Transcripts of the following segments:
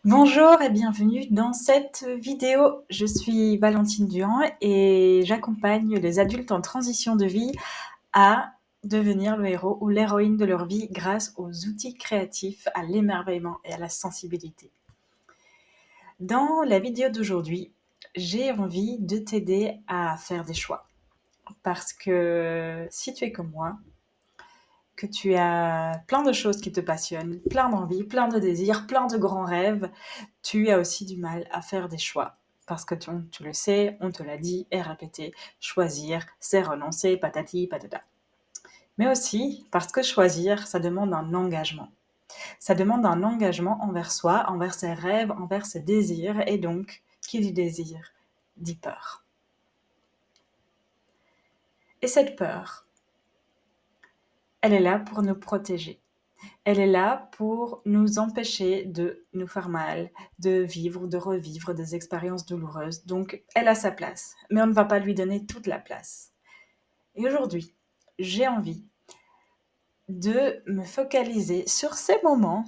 Bonjour et bienvenue dans cette vidéo. Je suis Valentine Durand et j'accompagne les adultes en transition de vie à devenir le héros ou l'héroïne de leur vie grâce aux outils créatifs, à l'émerveillement et à la sensibilité. Dans la vidéo d'aujourd'hui, j'ai envie de t'aider à faire des choix. Parce que si tu es comme moi, que tu as plein de choses qui te passionnent, plein d'envies, plein de désirs, plein de grands rêves, tu as aussi du mal à faire des choix. Parce que tu le sais, on te l'a dit et répété, choisir, c'est renoncer, patati patata. Mais aussi parce que choisir, ça demande un engagement. Ça demande un engagement envers soi, envers ses rêves, envers ses désirs, et donc, qui dit désir, dit peur. Et cette peur, elle est là pour nous protéger. Elle est là pour nous empêcher de nous faire mal, de vivre ou de revivre des expériences douloureuses. Donc, elle a sa place, mais on ne va pas lui donner toute la place. Et aujourd'hui, j'ai envie de me focaliser sur ces moments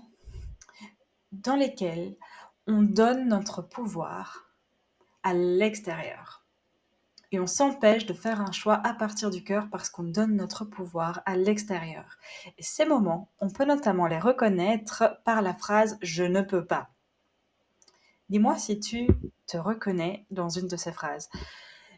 dans lesquels on donne notre pouvoir à l'extérieur. Et on s'empêche de faire un choix à partir du cœur parce qu'on donne notre pouvoir à l'extérieur. Et ces moments, on peut notamment les reconnaître par la phrase « je ne peux pas ». Dis-moi si tu te reconnais dans une de ces phrases.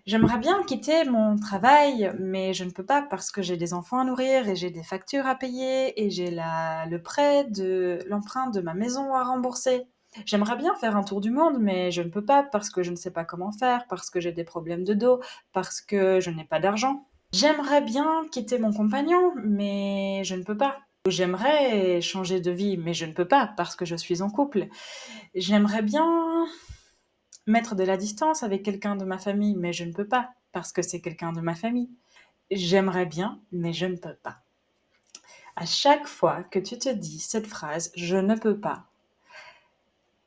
J'aimerais bien quitter mon travail, mais je ne peux pas parce que j'ai des enfants à nourrir et j'ai des factures à payer et j'ai le prêt de l'emprunt de ma maison à rembourser. J'aimerais bien faire un tour du monde, mais je ne peux pas parce que je ne sais pas comment faire, parce que j'ai des problèmes de dos, parce que je n'ai pas d'argent. J'aimerais bien quitter mon compagnon, mais je ne peux pas. J'aimerais changer de vie, mais je ne peux pas parce que je suis en couple. J'aimerais bien mettre de la distance avec quelqu'un de ma famille, mais je ne peux pas parce que c'est quelqu'un de ma famille. J'aimerais bien, mais je ne peux pas. À chaque fois que tu te dis cette phrase « je ne peux pas »,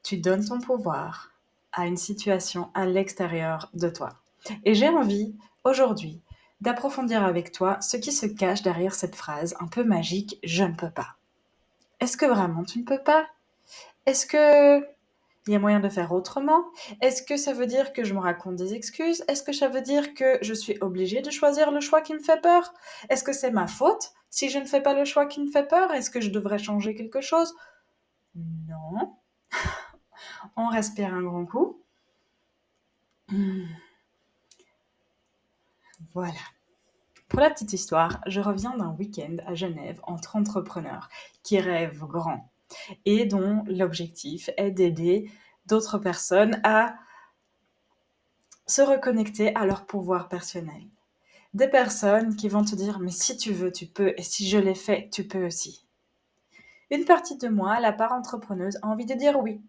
tu donnes ton pouvoir à une situation à l'extérieur de toi. Et j'ai envie, aujourd'hui, d'approfondir avec toi ce qui se cache derrière cette phrase un peu magique « je ne peux pas ». Est-ce que vraiment tu ne peux pas ? Est-ce que il y a moyen de faire autrement? Est-ce que ça veut dire que je me raconte des excuses? Est-ce que ça veut dire que je suis obligée de choisir le choix qui me fait peur? Est-ce que c'est ma faute si je ne fais pas le choix qui me fait peur? Est-ce que je devrais changer quelque chose? Non. On respire un grand coup. Voilà. Pour la petite histoire, je reviens d'un week-end à Genève entre entrepreneurs qui rêvent grand et dont l'objectif est d'aider d'autres personnes à se reconnecter à leur pouvoir personnel. Des personnes qui vont te dire « mais si tu veux, tu peux, et si je l'ai fait, tu peux aussi ». Une partie de moi, la part entrepreneuse, a envie de dire oui.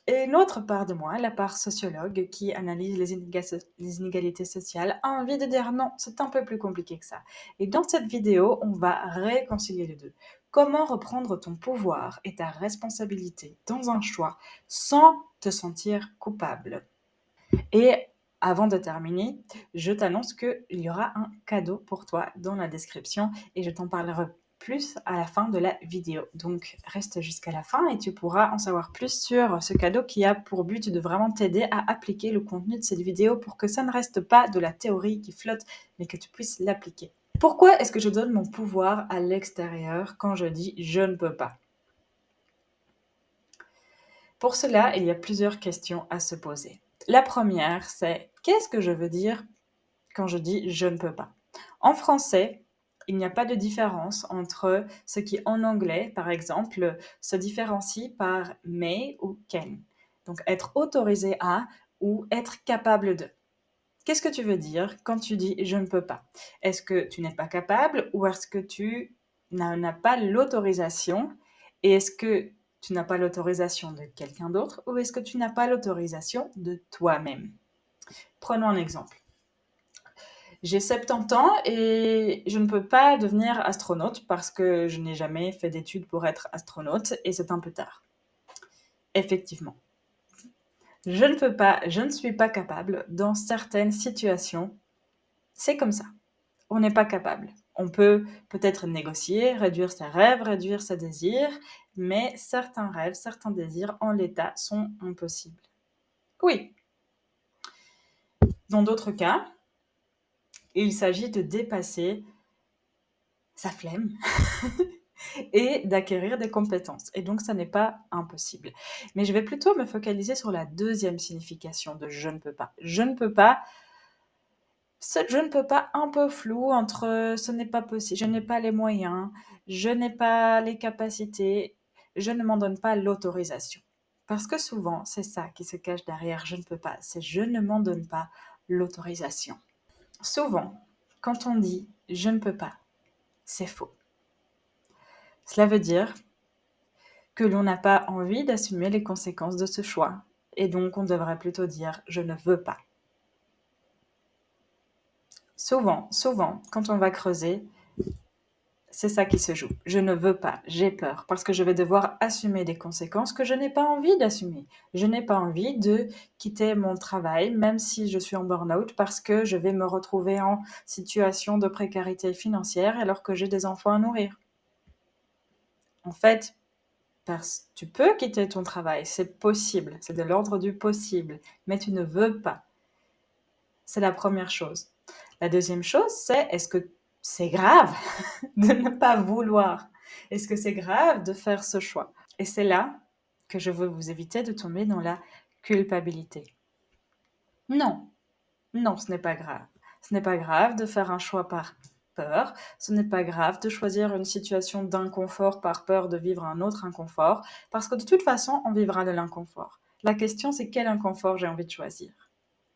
Et une autre part de moi, la part sociologue qui analyse les inégalités sociales, a envie de dire non, c'est un peu plus compliqué que ça. Et dans cette vidéo, on va réconcilier les deux. Comment reprendre ton pouvoir et ta responsabilité dans un choix sans te sentir coupable. Et avant de terminer, je t'annonce qu'il y aura un cadeau pour toi dans la description et je t'en parlerai plus à la fin de la vidéo. Donc reste jusqu'à la fin et tu pourras en savoir plus sur ce cadeau qui a pour but de vraiment t'aider à appliquer le contenu de cette vidéo pour que ça ne reste pas de la théorie qui flotte, mais que tu puisses l'appliquer. Pourquoi est-ce que je donne mon pouvoir à l'extérieur quand je dis « je ne peux pas » ? Pour cela, il y a plusieurs questions à se poser. La première, c'est qu'est-ce que je veux dire quand je dis « je ne peux pas ». En français, il n'y a pas de différence entre ce qui en anglais, par exemple, se différencie par « may » ou « can ». Donc être autorisé à ou être capable de. Qu'est-ce que tu veux dire quand tu dis « je ne peux pas » ? Est-ce que tu n'es pas capable ou est-ce que tu n'as pas l'autorisation? Et est-ce que tu n'as pas l'autorisation de quelqu'un d'autre ou est-ce que tu n'as pas l'autorisation de toi-même? Prenons un exemple. J'ai 70 ans et je ne peux pas devenir astronaute parce que je n'ai jamais fait d'études pour être astronaute et c'est un peu tard. Effectivement. Je ne peux pas, je ne suis pas capable dans certaines situations. C'est comme ça. On n'est pas capable. On peut peut-être négocier, réduire ses rêves, réduire ses désirs, mais certains rêves, certains désirs en l'état sont impossibles. Oui. Dans d'autres cas, il s'agit de dépasser sa flemme et d'acquérir des compétences. Et donc, ça n'est pas impossible. Mais je vais plutôt me focaliser sur la deuxième signification de je ne peux pas. Je ne peux pas, je ne peux pas un peu flou entre ce n'est pas possible, je n'ai pas les moyens, je n'ai pas les capacités, je ne m'en donne pas l'autorisation. Parce que souvent, c'est ça qui se cache derrière je ne peux pas, c'est je ne m'en donne pas l'autorisation. Souvent, quand on dit je ne peux pas, c'est faux. Cela veut dire que l'on n'a pas envie d'assumer les conséquences de ce choix. Et donc, on devrait plutôt dire je ne veux pas. Souvent, quand on va creuser, c'est ça qui se joue. Je ne veux pas, j'ai peur, parce que je vais devoir assumer des conséquences que je n'ai pas envie d'assumer. Je n'ai pas envie de quitter mon travail, même si je suis en burn-out, parce que je vais me retrouver en situation de précarité financière alors que j'ai des enfants à nourrir. En fait, tu peux quitter ton travail, c'est possible, c'est de l'ordre du possible, mais tu ne veux pas. C'est la première chose. La deuxième chose, c'est est-ce que c'est grave de ne pas vouloir? Est-ce que c'est grave de faire ce choix? Et c'est là que je veux vous éviter de tomber dans la culpabilité. Non, non, ce n'est pas grave. Ce n'est pas grave de faire un choix par peur. Ce n'est pas grave de choisir une situation d'inconfort par peur de vivre un autre inconfort, parce que de toute façon, on vivra de l'inconfort. La question, c'est quel inconfort j'ai envie de choisir.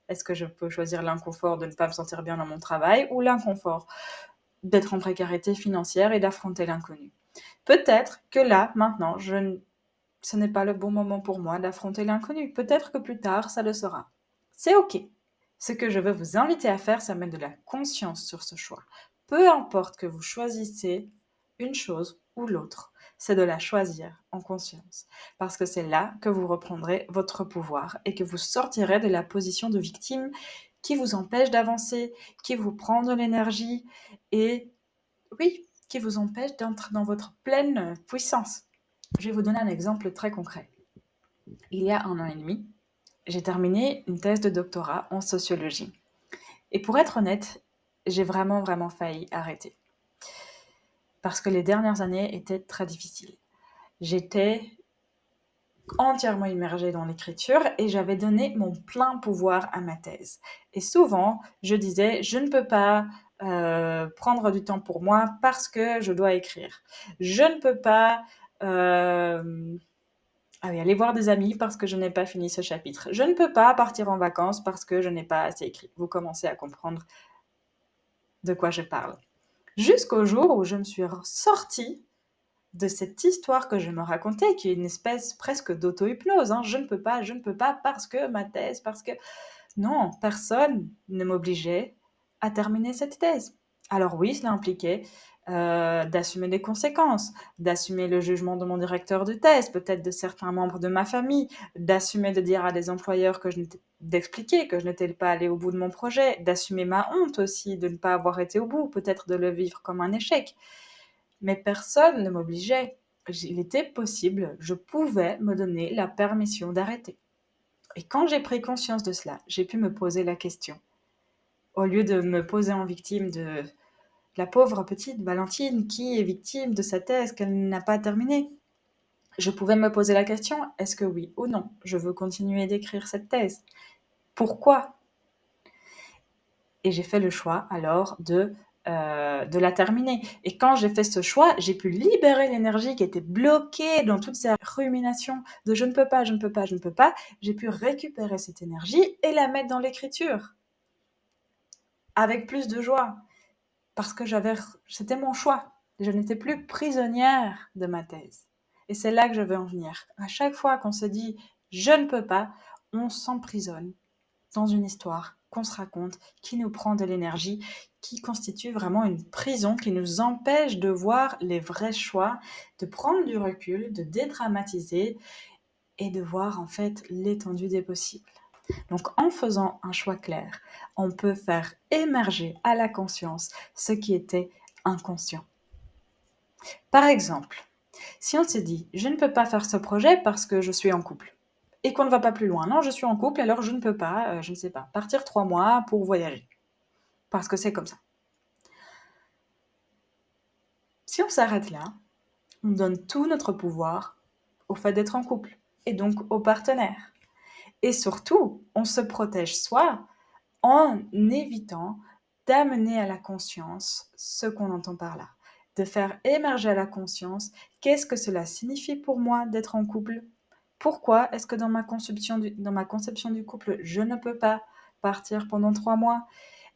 Est-ce que je peux choisir l'inconfort de ne pas me sentir bien dans mon travail ou l'inconfort d'être en précarité financière et d'affronter l'inconnu? Peut-être que là, maintenant, ce n'est pas le bon moment pour moi d'affronter l'inconnu. Peut-être que plus tard, ça le sera. C'est OK. Ce que je veux vous inviter à faire, c'est mettre de la conscience sur ce choix. Peu importe que vous choisissez une chose ou l'autre, c'est de la choisir en conscience. Parce que c'est là que vous reprendrez votre pouvoir et que vous sortirez de la position de victime qui vous empêche d'avancer, qui vous prend de l'énergie et, oui, qui vous empêche d'entrer dans votre pleine puissance. Je vais vous donner un exemple très concret. Il y a 1 an et demi, j'ai terminé une thèse de doctorat en sociologie. Et pour être honnête, j'ai vraiment failli arrêter. Parce que les dernières années étaient très difficiles. J'étais entièrement immergée dans l'écriture et j'avais donné mon plein pouvoir à ma thèse. Et souvent, je disais, je ne peux pas prendre du temps pour moi parce que je dois écrire. Je ne peux pas aller voir des amis parce que je n'ai pas fini ce chapitre. Je ne peux pas partir en vacances parce que je n'ai pas assez écrit. Vous commencez à comprendre de quoi je parle. Jusqu'au jour où je me suis sortie de cette histoire que je me racontais, qui est une espèce presque d'auto-hypnose. Je ne peux pas parce que ma thèse, parce que... Non, personne ne m'obligeait à terminer cette thèse. Alors oui, cela impliquait d'assumer les conséquences, d'assumer le jugement de mon directeur de thèse, peut-être de certains membres de ma famille, d'assumer de dire à des employeurs d'expliquer que je n'étais pas allée au bout de mon projet, d'assumer ma honte aussi de ne pas avoir été au bout, peut-être de le vivre comme un échec. Mais personne ne m'obligeait. Il était possible, je pouvais me donner la permission d'arrêter. Et quand j'ai pris conscience de cela, j'ai pu me poser la question. Au lieu de me poser en victime de la pauvre petite Valentine qui est victime de sa thèse qu'elle n'a pas terminée, je pouvais me poser la question, est-ce que oui ou non, je veux continuer d'écrire cette thèse? Pourquoi? Et j'ai fait le choix alors de la terminer. Et quand j'ai fait ce choix, j'ai pu libérer l'énergie qui était bloquée dans toutes ces ruminations de je ne peux pas, je ne peux pas, je ne peux pas. J'ai pu récupérer cette énergie et la mettre dans l'écriture avec plus de joie parce que c'était mon choix. Je n'étais plus prisonnière de ma thèse. Et c'est là que je veux en venir. À chaque fois qu'on se dit je ne peux pas, on s'emprisonne dans une histoire qu'on se raconte, qui nous prend de l'énergie, qui constitue vraiment une prison, qui nous empêche de voir les vrais choix, de prendre du recul, de dédramatiser et de voir en fait l'étendue des possibles. Donc en faisant un choix clair, on peut faire émerger à la conscience ce qui était inconscient. Par exemple, si on se dit « je ne peux pas faire ce projet parce que je suis en couple » et qu'on ne va pas plus loin. Non, je suis en couple, alors je ne peux pas, je ne sais pas, partir 3 mois pour voyager. Parce que c'est comme ça. Si on s'arrête là, on donne tout notre pouvoir au fait d'être en couple et donc au partenaire. Et surtout, on se protège soi en évitant d'amener à la conscience ce qu'on entend par là, de faire émerger à la conscience qu'est-ce que cela signifie pour moi d'être en couple. Pourquoi est-ce que dans ma conception du couple, je ne peux pas partir pendant 3 mois?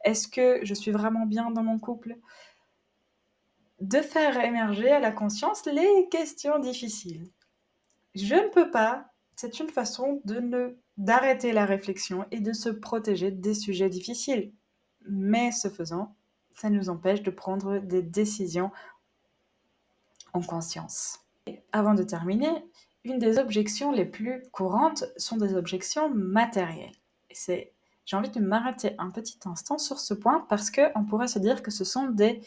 Est-ce que je suis vraiment bien dans mon couple? De faire émerger à la conscience les questions difficiles. Je ne peux pas, c'est une façon d'arrêter la réflexion et de se protéger des sujets difficiles. Mais ce faisant, ça nous empêche de prendre des décisions en conscience. Et avant de terminer, une des objections les plus courantes sont des objections matérielles. J'ai envie de m'arrêter un petit instant sur ce point parce qu'on pourrait se dire que ce sont des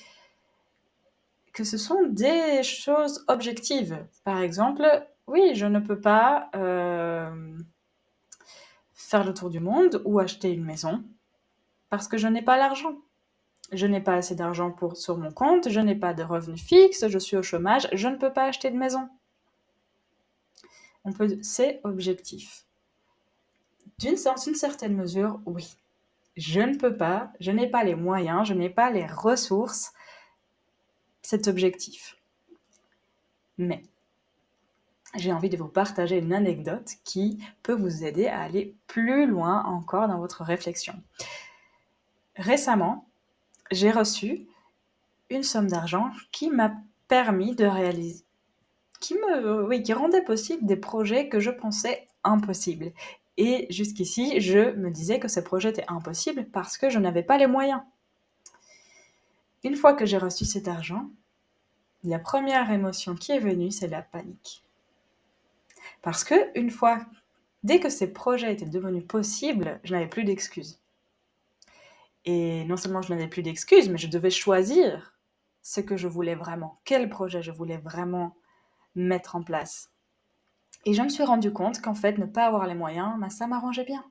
choses objectives. Par exemple, oui, je ne peux pas faire le tour du monde ou acheter une maison parce que je n'ai pas l'argent. Je n'ai pas assez d'argent sur mon compte, je n'ai pas de revenus fixes, je suis au chômage, je ne peux pas acheter de maison. C'est objectif. D'une certaine mesure, oui. Je ne peux pas, je n'ai pas les moyens, je n'ai pas les ressources. C'est objectif. Mais j'ai envie de vous partager une anecdote qui peut vous aider à aller plus loin encore dans votre réflexion. Récemment, j'ai reçu une somme d'argent qui m'a permis de réaliser, qui rendait possible des projets que je pensais impossibles. Et jusqu'ici, je me disais que ces projets étaient impossibles parce que je n'avais pas les moyens. Une fois que j'ai reçu cet argent, la première émotion qui est venue, c'est la panique. Parce que dès que ces projets étaient devenus possibles, je n'avais plus d'excuses. Et non seulement je n'avais plus d'excuses, mais je devais choisir ce que je voulais vraiment, quel projet je voulais vraiment mettre en place. Et je me suis rendu compte qu'en fait, ne pas avoir les moyens, ça m'arrangeait bien.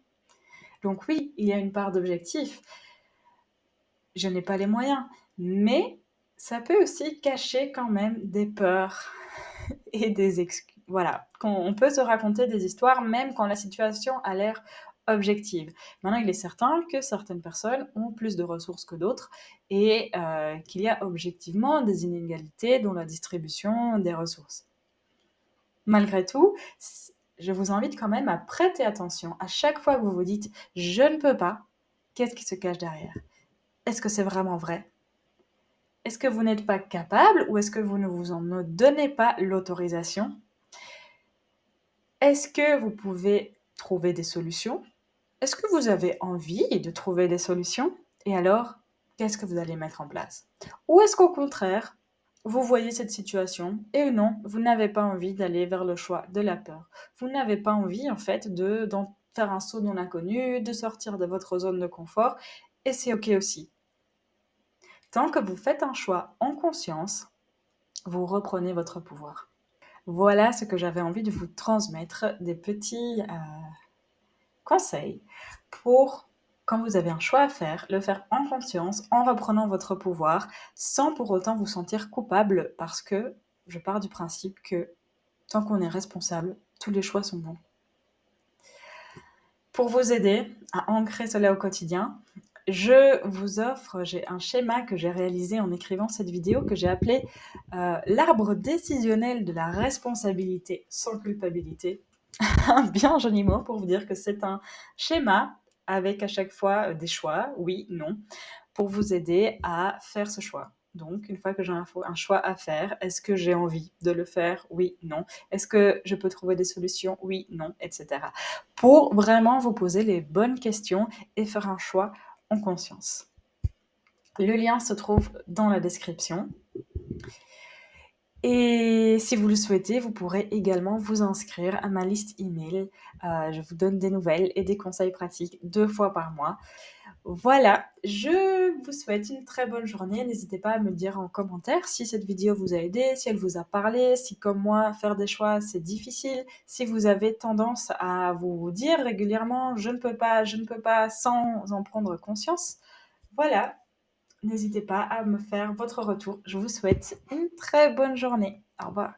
Donc oui, il y a une part d'objectif. Je n'ai pas les moyens, mais ça peut aussi cacher quand même des peurs et des excuses. Voilà, on peut se raconter des histoires même quand la situation a l'air objective. Maintenant, il est certain que certaines personnes ont plus de ressources que d'autres et qu'il y a objectivement des inégalités dans la distribution des ressources. Malgré tout, je vous invite quand même à prêter attention à chaque fois que vous vous dites « je ne peux pas », qu'est-ce qui se cache derrière? Est-ce que c'est vraiment vrai? Est-ce que vous n'êtes pas capable ou est-ce que vous ne vous en donnez pas l'autorisation? Est-ce que vous pouvez trouver des solutions? Est-ce que vous avez envie de trouver des solutions? Et alors, qu'est-ce que vous allez mettre en place? Ou est-ce qu'au contraire, vous voyez cette situation et non, vous n'avez pas envie d'aller vers le choix de la peur. Vous n'avez pas envie, en fait, d'en faire un saut dans l'inconnu, de sortir de votre zone de confort, et c'est OK aussi. Tant que vous faites un choix en conscience, vous reprenez votre pouvoir. Voilà ce que j'avais envie de vous transmettre, des petits conseils pour, quand vous avez un choix à faire, le faire en conscience, en reprenant votre pouvoir, sans pour autant vous sentir coupable, parce que je pars du principe que tant qu'on est responsable, tous les choix sont bons. Pour vous aider à ancrer cela au quotidien, j'ai un schéma que j'ai réalisé en écrivant cette vidéo que j'ai appelé l'arbre décisionnel de la responsabilité sans culpabilité. Un bien joli mot pour vous dire que c'est un schéma avec à chaque fois des choix, oui, non, pour vous aider à faire ce choix. Donc, une fois que j'ai un choix à faire, est-ce que j'ai envie de le faire? Oui, non. Est-ce que je peux trouver des solutions? Oui, non, etc. Pour vraiment vous poser les bonnes questions et faire un choix en conscience. Le lien se trouve dans la description. Et si vous le souhaitez, vous pourrez également vous inscrire à ma liste email. Je vous donne des nouvelles et des conseils pratiques 2 fois par mois. Voilà, je vous souhaite une très bonne journée. N'hésitez pas à me dire en commentaire si cette vidéo vous a aidé, si elle vous a parlé, si comme moi, faire des choix, c'est difficile, si vous avez tendance à vous dire régulièrement je ne peux pas sans en prendre conscience. Voilà, n'hésitez pas à me faire votre retour. Je vous souhaite une très bonne journée. Au revoir.